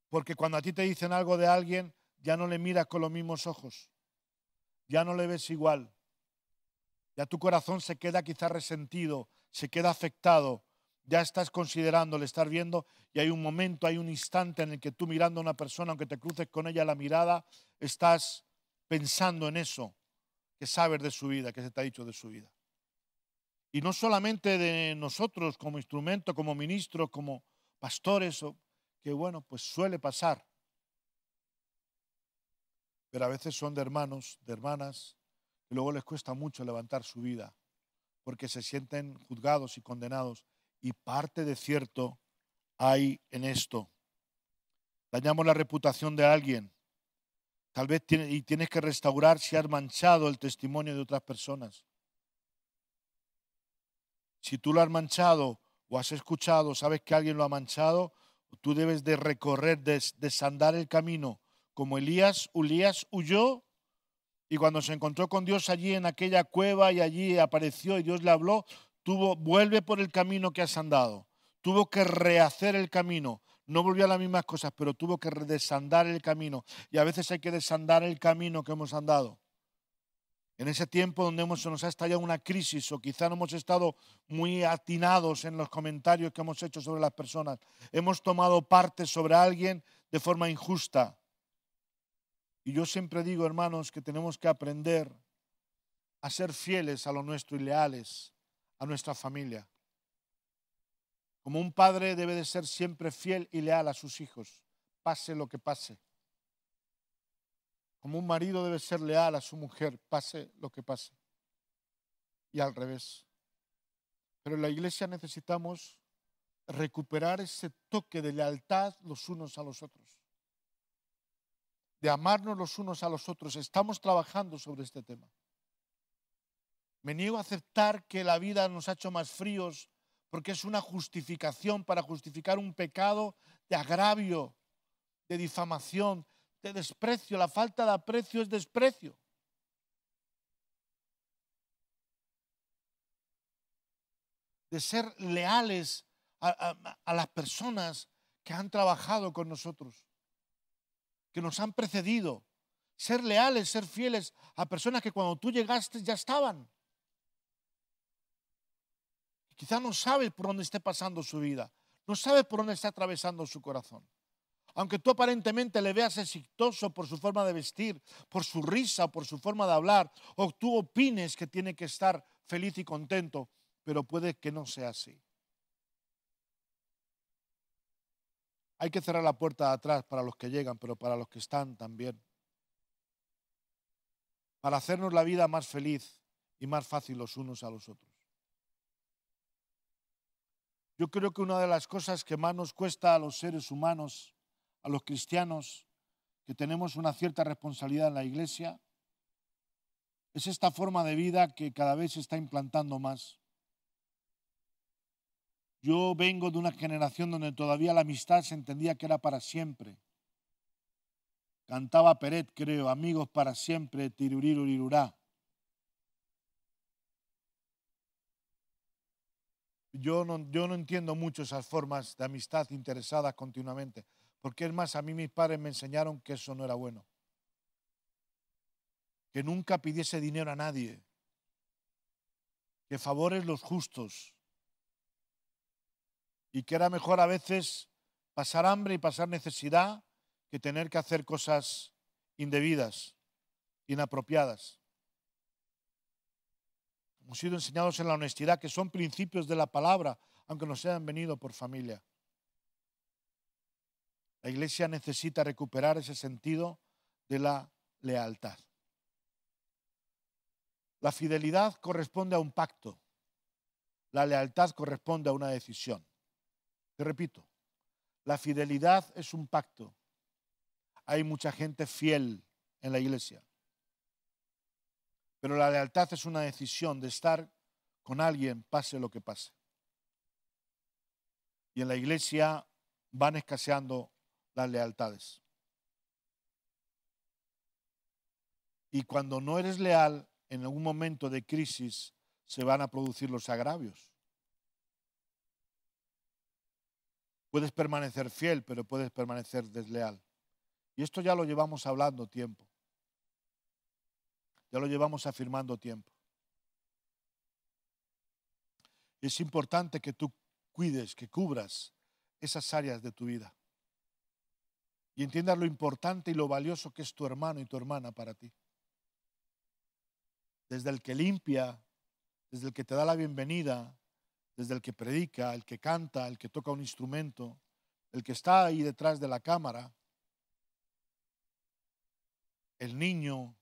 Porque cuando a ti te dicen algo de alguien, ya no le miras con los mismos ojos. Ya no le ves igual. Ya tu corazón se queda quizás resentido, se queda afectado. ya estás considerando, le estás viendo, y hay un momento, hay un instante en el que tú mirando a una persona, aunque te cruces con ella la mirada, estás pensando en eso que sabes de su vida, que se te ha dicho de su vida. Y no solamente de nosotros como instrumento, como ministros, como pastores, que bueno, pues suele pasar. Pero a veces son de hermanos, de hermanas, que luego les cuesta mucho levantar su vida, porque se sienten juzgados y condenados. Y parte de cierto hay en esto. Dañamos la reputación de alguien. Tal vez tienes que restaurar si has manchado el testimonio de otras personas. Si tú lo has manchado o has escuchado, sabes que alguien lo ha manchado, tú debes de recorrer, desandar el camino. Como Elías huyó y cuando se encontró con Dios allí en aquella cueva y allí apareció y Dios le habló, vuelve por el camino que has andado. Tuvo que rehacer el camino. No volvió a las mismas cosas, pero tuvo que desandar el camino. Y a veces hay que desandar el camino que hemos andado. En ese tiempo donde se nos ha estallado una crisis o quizá no hemos estado muy atinados en los comentarios que hemos hecho sobre las personas, hemos tomado parte sobre alguien de forma injusta. Y yo siempre digo, hermanos, que tenemos que aprender a ser fieles a lo nuestro y leales a nuestra familia. Como un padre debe de ser siempre fiel y leal a sus hijos, pase lo que pase. Como un marido debe ser leal a su mujer, pase lo que pase. Y al revés. Pero en la iglesia necesitamos recuperar ese toque de lealtad los unos a los otros. De amarnos los unos a los otros. Estamos trabajando sobre este tema. Me niego a aceptar que la vida nos ha hecho más fríos porque es una justificación para justificar un pecado de agravio, de difamación, de desprecio. La falta de aprecio es desprecio. De ser leales a las personas que han trabajado con nosotros, que nos han precedido. Ser leales, ser fieles a personas que cuando tú llegaste ya estaban. Quizá no sabe por dónde esté pasando su vida, no sabe por dónde está atravesando su corazón. Aunque tú aparentemente le veas exitoso por su forma de vestir, por su risa, por su forma de hablar, o tú opines que tiene que estar feliz y contento, pero puede que no sea así. Hay que cerrar la puerta de atrás para los que llegan, pero para los que están también. Para hacernos la vida más feliz y más fácil los unos a los otros. Yo creo que una de las cosas que más nos cuesta a los seres humanos, a los cristianos, que tenemos una cierta responsabilidad en la iglesia, es esta forma de vida que cada vez se está implantando más. Yo vengo de una generación donde todavía la amistad se entendía que era para siempre. Cantaba Peret, creo, amigos para siempre, tirurirurirurá. Yo no entiendo mucho esas formas de amistad interesadas continuamente, porque es más, a mí mis padres me enseñaron que eso no era bueno. Que nunca pidiese dinero a nadie, que favores los justos, y que era mejor a veces pasar hambre y pasar necesidad que tener que hacer cosas indebidas, inapropiadas. Hemos sido enseñados en la honestidad, que son principios de la palabra, aunque nos hayan venido por familia. La iglesia necesita recuperar ese sentido de la lealtad. La fidelidad corresponde a un pacto. La lealtad corresponde a una decisión. Te repito, la fidelidad es un pacto. Hay mucha gente fiel en la iglesia. Pero la lealtad es una decisión de estar con alguien, pase lo que pase. Y en la iglesia van escaseando las lealtades. Y cuando no eres leal, en algún momento de crisis se van a producir los agravios. Puedes permanecer fiel, pero puedes permanecer desleal. Y esto ya lo llevamos hablando tiempo. Ya lo llevamos afirmando tiempo. Es importante que tú cuides, que cubras esas áreas de tu vida. Y entiendas lo importante y lo valioso que es tu hermano y tu hermana para ti. Desde el que limpia, desde el que te da la bienvenida, desde el que predica, el que canta, el que toca un instrumento, el que está ahí detrás de la cámara, el niño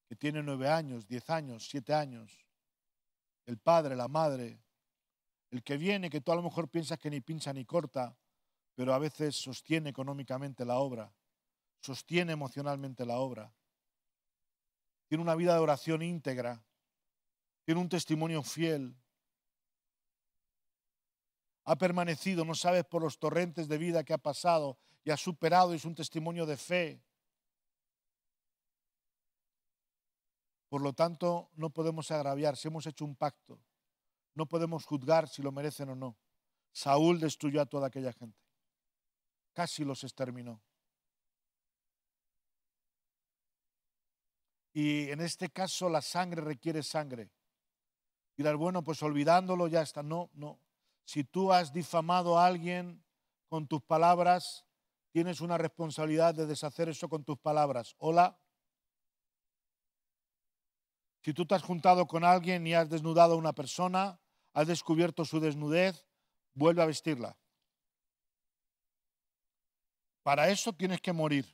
que tiene 9 años, 10 años, 7 años, el padre, la madre, el que viene, que tú a lo mejor piensas que ni pincha ni corta, pero a veces sostiene económicamente la obra, sostiene emocionalmente la obra, tiene una vida de oración íntegra, tiene un testimonio fiel, ha permanecido, no sabes por los torrentes de vida que ha pasado y ha superado, es un testimonio de fe. Por lo tanto, no podemos agraviar, si hemos hecho un pacto, no podemos juzgar si lo merecen o no. Saúl destruyó a toda aquella gente, casi los exterminó. Y en este caso la sangre requiere sangre. Dirás, bueno, pues olvidándolo ya está. No, no. Si tú has difamado a alguien con tus palabras, tienes una responsabilidad de deshacer eso con tus palabras. Hola. Si tú te has juntado con alguien y has desnudado a una persona, has descubierto su desnudez, vuelve a vestirla. Para eso tienes que morir.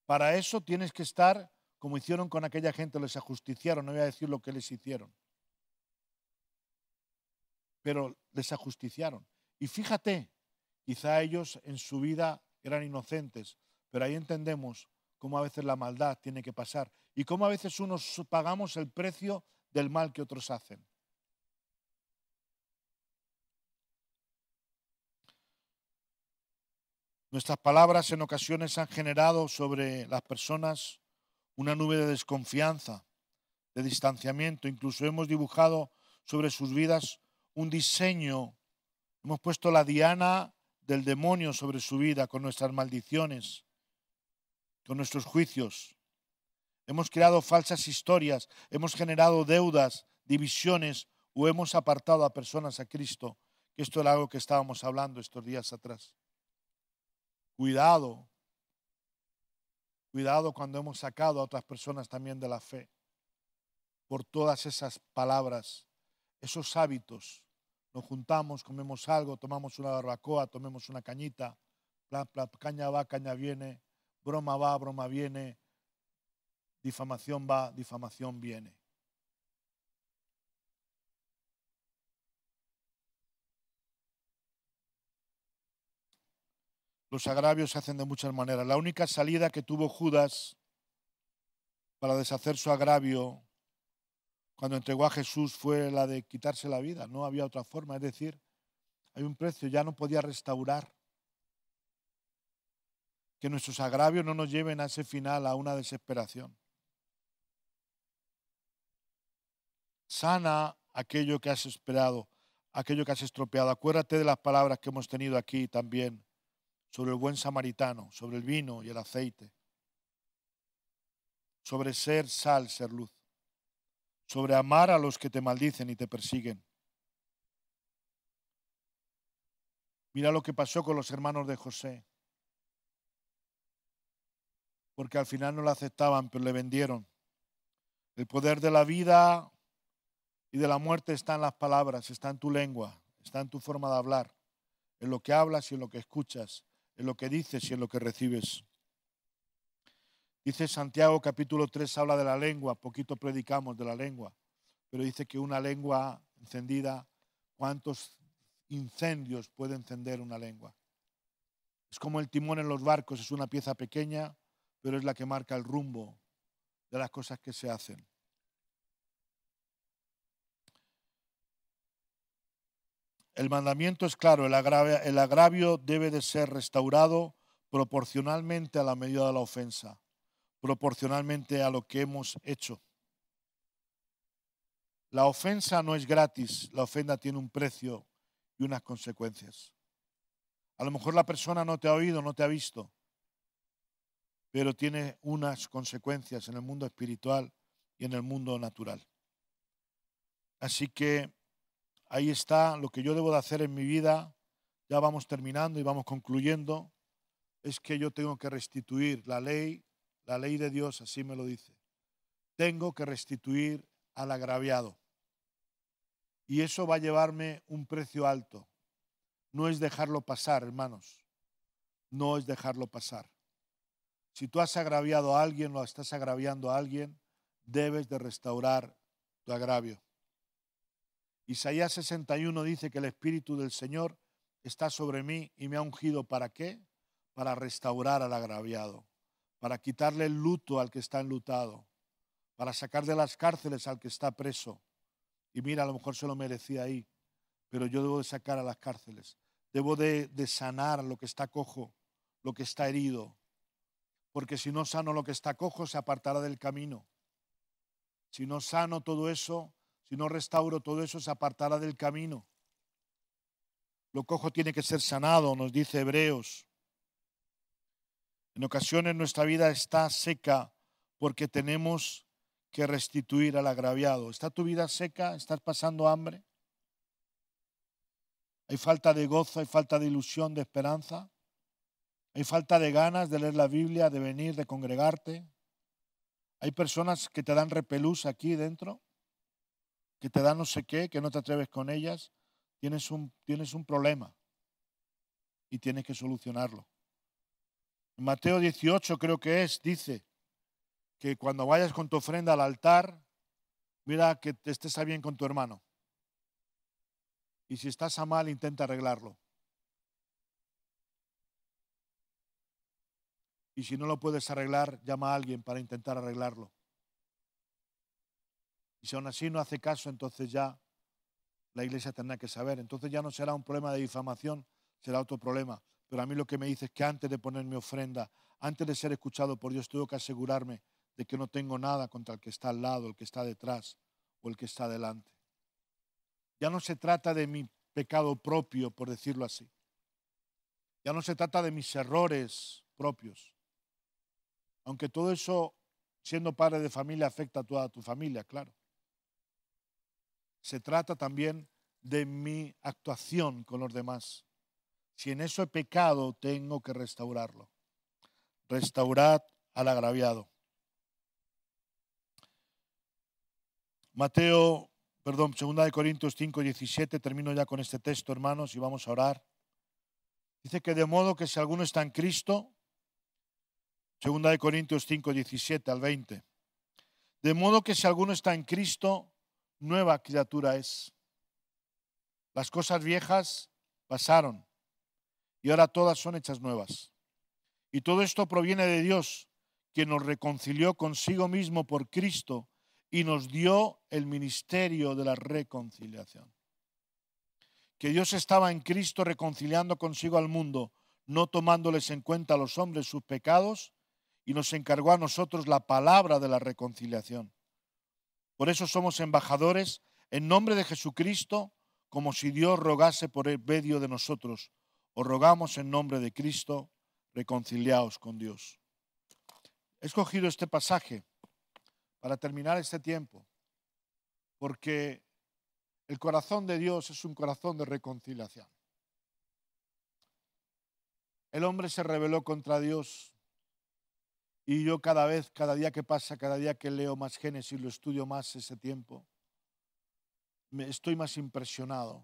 Para eso tienes que estar como hicieron con aquella gente, les ajusticiaron, no voy a decir lo que les hicieron, pero les ajusticiaron. Y fíjate, quizá ellos en su vida eran inocentes, pero ahí entendemos cómo a veces la maldad tiene que pasar y cómo a veces unos pagamos el precio del mal que otros hacen. Nuestras palabras en ocasiones han generado sobre las personas una nube de desconfianza, de distanciamiento. Incluso hemos dibujado sobre sus vidas un diseño. Hemos puesto la diana del demonio sobre su vida con nuestras maldiciones, con nuestros juicios. Hemos creado falsas historias, hemos generado deudas, divisiones o hemos apartado a personas a Cristo, que esto era algo que estábamos hablando estos días atrás. Cuidado, cuidado cuando hemos sacado a otras personas también de la fe, por todas esas palabras, esos hábitos. Nos juntamos, comemos algo, tomamos una barbacoa, tomemos una cañita, caña va, caña viene, broma va, broma viene, difamación va, difamación viene. Los agravios se hacen de muchas maneras. La única salida que tuvo Judas para deshacer su agravio cuando entregó a Jesús fue la de quitarse la vida. No había otra forma. Es decir, hay un precio, ya no podía restaurar. Que nuestros agravios no nos lleven a ese final, a una desesperación. Sana aquello que has esperado, aquello que has estropeado. Acuérdate de las palabras que hemos tenido aquí también sobre el buen samaritano, sobre el vino y el aceite, sobre ser sal, ser luz, sobre amar a los que te maldicen y te persiguen. Mira lo que pasó con los hermanos de José, porque al final no lo aceptaban, pero le vendieron. El poder de la vida y de la muerte está en las palabras, está en tu lengua, está en tu forma de hablar, en lo que hablas y en lo que escuchas, en lo que dices y en lo que recibes. Dice Santiago capítulo 3, habla de la lengua, poquito predicamos de la lengua, pero dice que una lengua encendida, ¿cuántos incendios puede encender una lengua? Es como el timón en los barcos, es una pieza pequeña, pero es la que marca el rumbo de las cosas que se hacen. El mandamiento es claro, el agravio debe de ser restaurado proporcionalmente a la medida de la ofensa, proporcionalmente a lo que hemos hecho. La ofensa no es gratis, la ofensa tiene un precio y unas consecuencias. A lo mejor la persona no te ha oído, no te ha visto, pero tiene unas consecuencias en el mundo espiritual y en el mundo natural. Así que ahí está lo que yo debo de hacer en mi vida. Ya vamos terminando y vamos concluyendo. Es que yo tengo que restituir la ley de Dios, así me lo dice. Tengo que restituir al agraviado. Y eso va a llevarme un precio alto. No es dejarlo pasar, hermanos. No es dejarlo pasar. Si tú has agraviado a alguien o estás agraviando a alguien, debes de restaurar tu agravio. Isaías 61 dice que el Espíritu del Señor está sobre mí y me ha ungido. ¿Para qué? Para restaurar al agraviado, para quitarle el luto al que está enlutado, para sacar de las cárceles al que está preso. Y mira, a lo mejor se lo merecía ahí, pero yo debo de sacar a las cárceles. Debo de sanar lo que está cojo, lo que está herido, porque si no sano lo que está cojo, se apartará del camino. Si no sano todo eso, si no restauro todo eso, se apartará del camino. Lo cojo tiene que ser sanado, nos dice Hebreos. En ocasiones nuestra vida está seca porque tenemos que restituir al agraviado. ¿Está tu vida seca? ¿Estás pasando hambre? ¿Hay falta de gozo? ¿Hay falta de ilusión, de esperanza? ¿Hay falta de ganas de leer la Biblia, de venir, de congregarte? ¿Hay personas que te dan repelús aquí dentro? ¿Que te dan no sé qué, que no te atreves con ellas? Tienes un problema y tienes que solucionarlo. En Mateo 18 creo que dice que cuando vayas con tu ofrenda al altar, mira que te estés a bien con tu hermano. Y si estás a mal, intenta arreglarlo. Y si no lo puedes arreglar, llama a alguien para intentar arreglarlo. Y si aún así no hace caso, entonces ya la iglesia tendrá que saber. Entonces ya no será un problema de difamación, será otro problema. Pero a mí lo que me dice es que antes de poner mi ofrenda, antes de ser escuchado por Dios, tengo que asegurarme de que no tengo nada contra el que está al lado, el que está detrás o el que está delante. Ya no se trata de mi pecado propio, por decirlo así. Ya no se trata de mis errores propios. Aunque todo eso, siendo padre de familia, afecta a toda tu familia, claro. Se trata también de mi actuación con los demás. Si en eso he pecado, tengo que restaurarlo. Restaurad al agraviado. Segunda de Corintios 5:17, termino ya con este texto, hermanos, y vamos a orar. Dice que de modo que si alguno está en Cristo, segunda de Corintios 5:17 al 20, de modo que si alguno está en Cristo, nueva criatura es. Las cosas viejas pasaron y ahora todas son hechas nuevas. Y todo esto proviene de Dios, quien nos reconcilió consigo mismo por Cristo y nos dio el ministerio de la reconciliación. Que Dios estaba en Cristo reconciliando consigo al mundo, no tomándoles en cuenta a los hombres sus pecados, y nos encargó a nosotros la palabra de la reconciliación. Por eso somos embajadores en nombre de Jesucristo, como si Dios rogase por el medio de nosotros. Os rogamos en nombre de Cristo, reconciliaos con Dios. He escogido este pasaje para terminar este tiempo, porque el corazón de Dios es un corazón de reconciliación. El hombre se rebeló contra Dios y yo cada día que pasa, cada día que leo más Génesis, lo estudio más ese tiempo, estoy más impresionado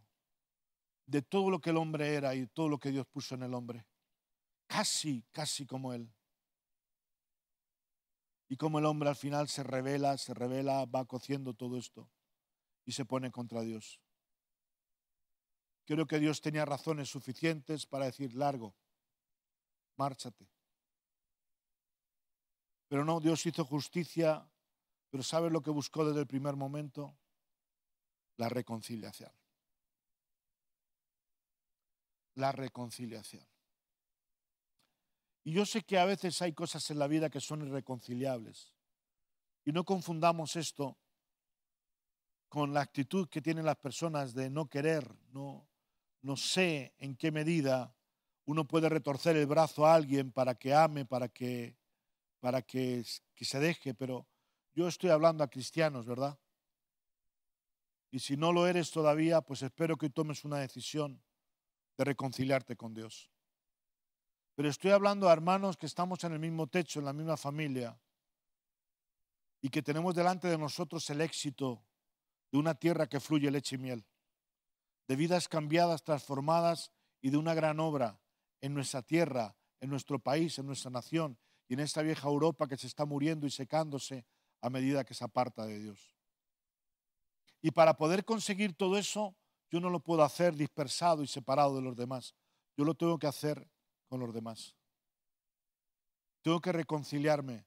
de todo lo que el hombre era y todo lo que Dios puso en el hombre. Casi como él. Y como el hombre al final se revela, va cociendo todo esto y se pone contra Dios. Creo que Dios tenía razones suficientes para decir, largo, márchate. Pero no, Dios hizo justicia, pero ¿sabes lo que buscó desde el primer momento? La reconciliación. La reconciliación. Y yo sé que a veces hay cosas en la vida que son irreconciliables. Y no confundamos esto con la actitud que tienen las personas de no querer. No sé en qué medida uno puede retorcer el brazo a alguien para que ame, para que se deje, pero yo estoy hablando a cristianos, ¿verdad? Y si no lo eres todavía, pues espero que tomes una decisión de reconciliarte con Dios. Pero estoy hablando a hermanos que estamos en el mismo techo, en la misma familia, y que tenemos delante de nosotros el éxito de una tierra que fluye leche y miel, de vidas cambiadas, transformadas y de una gran obra en nuestra tierra, en nuestro país, en nuestra nación y en esta vieja Europa que se está muriendo y secándose a medida que se aparta de Dios. Y para poder conseguir todo eso, yo no lo puedo hacer dispersado y separado de los demás. Yo lo tengo que hacer con los demás. Tengo que reconciliarme.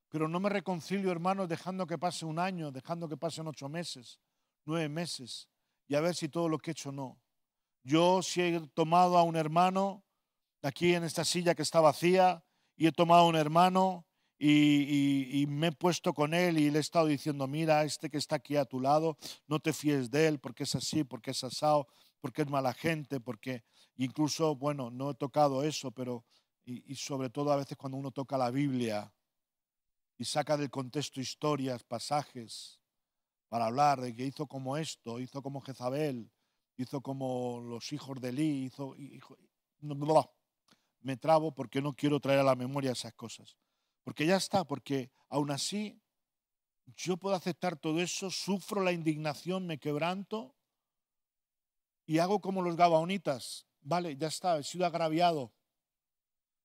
Pero no me reconcilio, hermanos, dejando que pase un año, dejando que pasen 8 meses, 9 meses, y a ver si todo lo que he hecho no. Yo si he tomado a un hermano aquí en esta silla que está vacía, y he tomado a un hermano y me he puesto con él y le he estado diciendo, mira, este que está aquí a tu lado, no te fíes de él porque es así, porque es asado, porque es mala gente, porque incluso, bueno, no he tocado eso, pero y sobre todo a veces cuando uno toca la Biblia y saca del contexto historias, pasajes, para hablar de que hizo como esto, hizo como Jezabel, hizo como los hijos de Elí, me trabo porque no quiero traer a la memoria esas cosas. Porque ya está, porque aún así yo puedo aceptar todo eso, sufro la indignación, me quebranto y hago como los gabaonitas. Vale, ya está, he sido agraviado.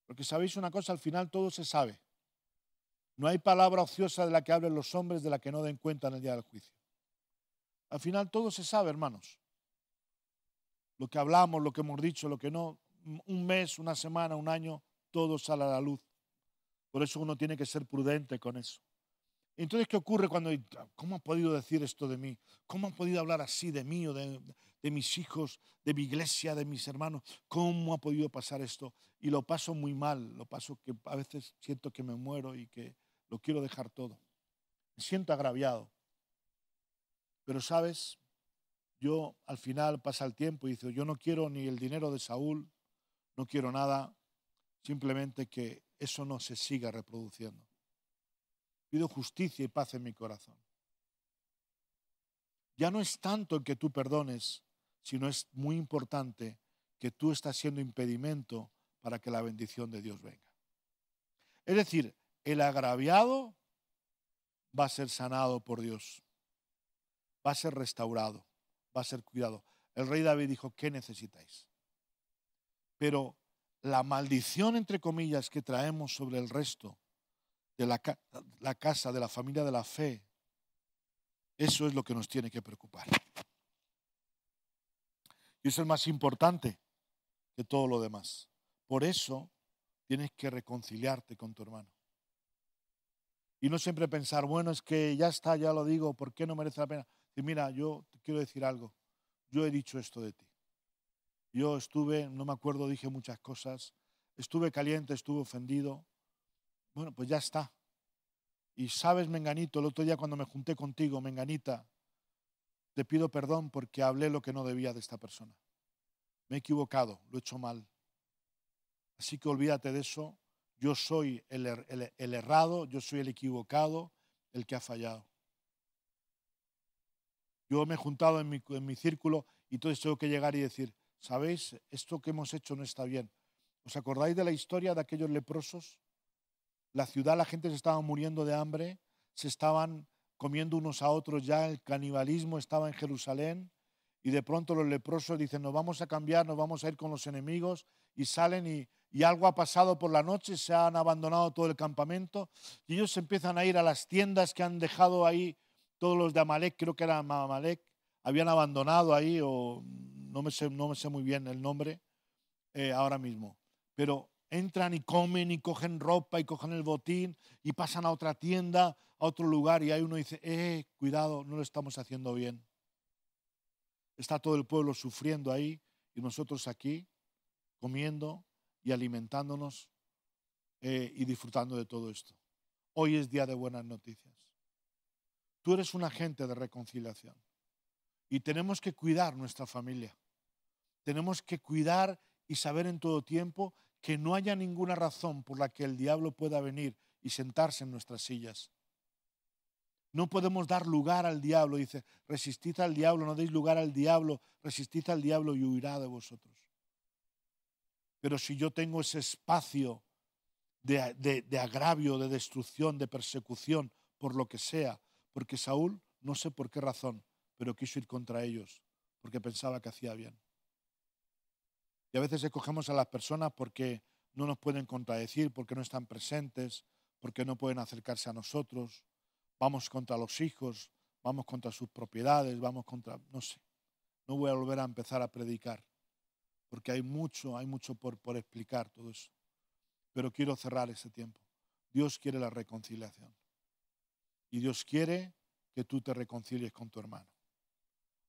Porque sabéis una cosa, al final todo se sabe. No hay palabra ociosa de la que hablen los hombres de la que no den cuenta en el día del juicio. Al final todo se sabe, hermanos. Lo que hablamos, lo que hemos dicho, lo que no, un mes, una semana, un año, todo sale a la luz. Por eso uno tiene que ser prudente con eso. Entonces, ¿qué ocurre cuando, cómo ha podido decir esto de mí? ¿Cómo ha podido hablar así de mí o de mis hijos, de mi iglesia, de mis hermanos? ¿Cómo ha podido pasar esto? Y lo paso muy mal, lo paso que a veces siento que me muero y que lo quiero dejar todo. Me siento agraviado. Pero, ¿sabes? Yo al final pasa el tiempo y digo, yo no quiero ni el dinero de Saúl, no quiero nada, simplemente que eso no se siga reproduciendo. Pido justicia y paz en mi corazón. Ya no es tanto el que tú perdones, sino es muy importante que tú estás siendo impedimento para que la bendición de Dios venga. Es decir, el agraviado va a ser sanado por Dios, va a ser restaurado, va a ser cuidado. El rey David dijo, ¿qué necesitáis? Pero la maldición, entre comillas, que traemos sobre el resto de la casa, de la familia de la fe, eso es lo que nos tiene que preocupar. Y eso es más importante que todo lo demás. Por eso tienes que reconciliarte con tu hermano. Y no siempre pensar, bueno, es que ya está, ya lo digo, ¿por qué no merece la pena? Y mira, yo te quiero decir algo. Yo he dicho esto de ti. Yo estuve, no me acuerdo, dije muchas cosas. Estuve caliente, estuve ofendido. Bueno, pues ya está. Y sabes, Menganito, el otro día cuando me junté contigo, Menganita, te pido perdón porque hablé lo que no debía de esta persona. Me he equivocado, lo he hecho mal. Así que olvídate de eso. Yo soy el errado, yo soy el equivocado, el que ha fallado. Yo me he juntado en mi círculo y entonces tengo que llegar y decir, ¿sabéis? Esto que hemos hecho no está bien. ¿Os acordáis de la historia de aquellos leprosos? La ciudad, la gente se estaba muriendo de hambre, se estaban comiendo unos a otros ya, el canibalismo estaba en Jerusalén y de pronto los leprosos dicen, nos vamos a cambiar, nos vamos a ir con los enemigos y salen y algo ha pasado por la noche, se han abandonado todo el campamento y ellos empiezan a ir a las tiendas que han dejado ahí todos los de Amalek, creo que era Amalek, habían abandonado ahí o no me sé muy bien el nombre ahora mismo, pero entran y comen y cogen ropa y cogen el botín y pasan a otra tienda, a otro lugar y ahí uno dice, cuidado, no lo estamos haciendo bien. Está todo el pueblo sufriendo ahí y nosotros aquí comiendo y alimentándonos y disfrutando de todo esto. Hoy es día de buenas noticias. Tú eres un agente de reconciliación y tenemos que cuidar nuestra familia. Tenemos que cuidar y saber en todo tiempo que no haya ninguna razón por la que el diablo pueda venir y sentarse en nuestras sillas. No podemos dar lugar al diablo. Dice, resistid al diablo, no deis lugar al diablo, resistid al diablo y huirá de vosotros. Pero si yo tengo ese espacio de agravio, de destrucción, de persecución, por lo que sea, porque Saúl, no sé por qué razón, pero quiso ir contra ellos, porque pensaba que hacía bien. Y a veces escogemos a las personas porque no nos pueden contradecir, porque no están presentes, porque no pueden acercarse a nosotros. Vamos contra los hijos, vamos contra sus propiedades, vamos contra, no sé. No voy a volver a empezar a predicar, porque hay mucho por explicar todo eso. Pero quiero cerrar ese tiempo. Dios quiere la reconciliación. Y Dios quiere que tú te reconcilies con tu hermano.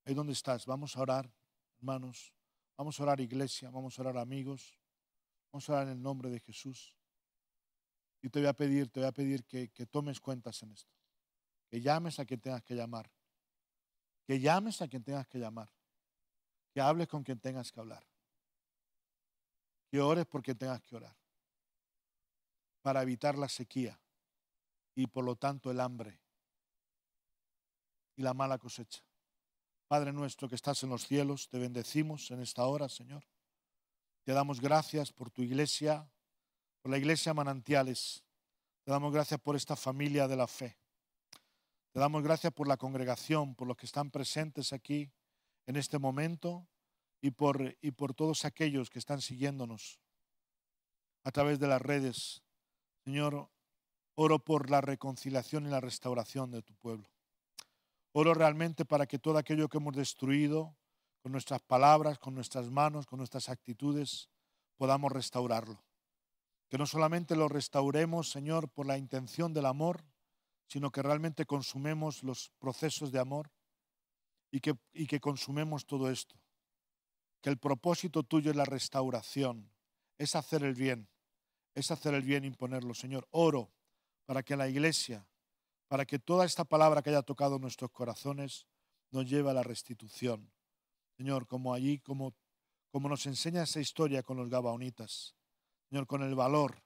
Ahí donde estás, vamos a orar, hermanos. Vamos a orar, iglesia, vamos a orar, amigos. Vamos a orar en el nombre de Jesús. Y te voy a pedir que tomes cuentas en esto. Que llames a quien tengas que llamar. Que llames a quien tengas que llamar. Que hables con quien tengas que hablar. Que ores por quien tengas que orar. Para evitar la sequía y por lo tanto el hambre y la mala cosecha. Padre nuestro que estás en los cielos, te bendecimos en esta hora, Señor. Te damos gracias por tu iglesia, por la iglesia Manantiales. Te damos gracias por esta familia de la fe. Te damos gracias por la congregación, por los que están presentes aquí en este momento y por todos aquellos que están siguiéndonos a través de las redes. Señor, oro por la reconciliación y la restauración de tu pueblo. Oro realmente para que todo aquello que hemos destruido con nuestras palabras, con nuestras manos, con nuestras actitudes, podamos restaurarlo. Que no solamente lo restauremos, Señor, por la intención del amor, sino que realmente consumemos los procesos de amor y que consumemos todo esto. Que el propósito tuyo es la restauración, es hacer el bien y imponerlo. Señor, oro para que la iglesia, para que toda esta palabra que haya tocado nuestros corazones nos lleve a la restitución. Señor, como nos enseña esa historia con los gabaonitas. Señor, con el valor,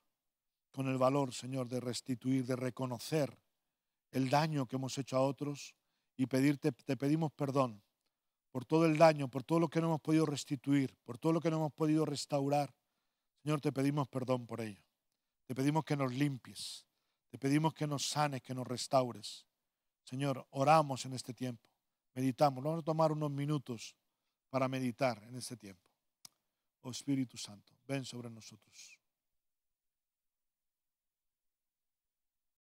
Señor, de restituir, de reconocer el daño que hemos hecho a otros y te pedimos perdón por todo el daño, por todo lo que no hemos podido restituir, por todo lo que no hemos podido restaurar. Señor, te pedimos perdón por ello. Te pedimos que nos limpies. Te pedimos que nos sanes, que nos restaures. Señor, oramos en este tiempo. Meditamos. Vamos a tomar unos minutos para meditar en este tiempo. Oh Espíritu Santo, ven sobre nosotros.